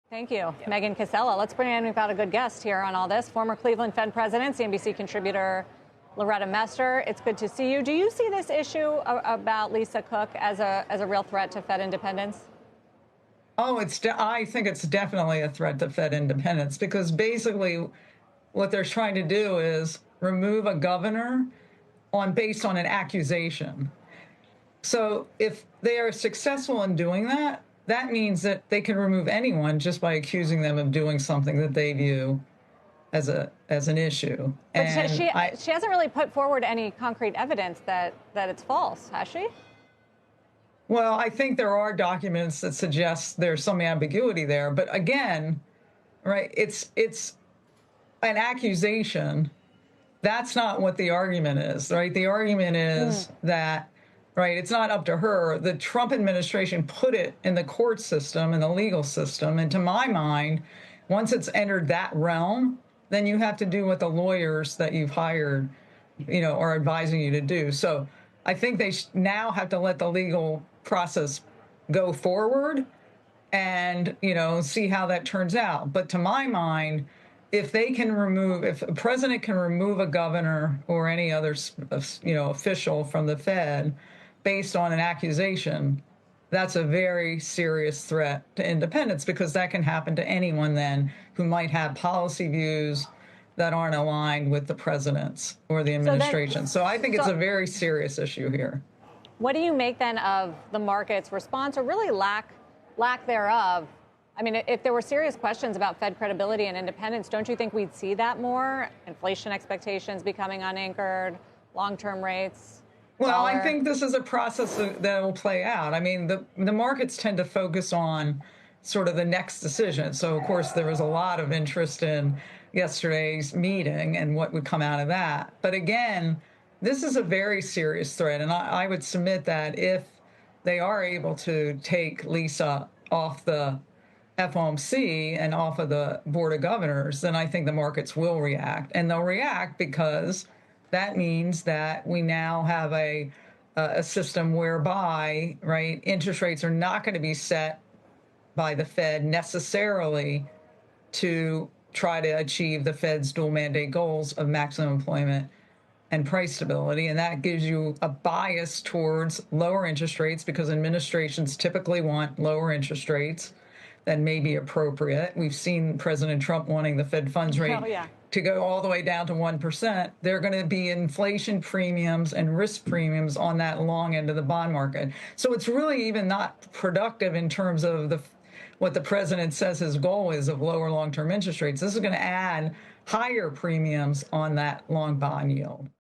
Thank you, Megan Casella. Let's bring in, we've got a good guest here on all this. Former Cleveland Fed president, CNBC contributor Loretta Mester. It's good to see you. Do you see this issue about Lisa Cook as a real threat to Fed independence? Oh, I think it's definitely a threat to Fed independence, because basically what they're trying to do is remove a governor based on an accusation. So if they are successful in doing that, that means that they can remove anyone just by accusing them of doing something that they view as an issue. But and she hasn't really put forward any concrete evidence that it's false, has she? Well, I think there are documents that suggest there's some ambiguity there. But again, right, it's an accusation. That's not what the argument is, right? The argument is that, right, it's not up to her. The Trump administration put it in the court system and the legal system. And to my mind, once it's entered that realm, then you have to do what the lawyers that you've hired, are advising you to do. So I think they now have to let the legal process go forward and, see how that turns out. But to my mind, if a president can remove a governor or any other, official from the Fed based on an accusation, that's a very serious threat to independence, because that can happen to anyone then who might have policy views that aren't aligned with the president's or the administration. So I think it's a very serious issue here. What do you make then of the market's response, or really lack thereof? I mean, if there were serious questions about Fed credibility and independence, don't you think we'd see that more? Inflation expectations becoming unanchored, long-term rates. Well, I think this is a process that will play out. I mean, the markets tend to focus on sort of the next decision. So, of course, there was a lot of interest in yesterday's meeting and what would come out of that. But again, this is a very serious threat. And I would submit that if they are able to take Lisa off the FOMC and off of the Board of Governors, then I think the markets will react. And they'll react because that means that we now have a system whereby, right, interest rates are not going to be set by the Fed necessarily to try to achieve the Fed's dual mandate goals of maximum employment and price stability. And that gives you a bias towards lower interest rates, because administrations typically want lower interest rates than may be appropriate. We've seen President Trump wanting the Fed funds rate to go all the way down to 1%. There are going to be inflation premiums and risk premiums on that long end of the bond market. So it's really even not productive in terms of what the president says his goal is of lower long-term interest rates. This is going to add higher premiums on that long bond yield.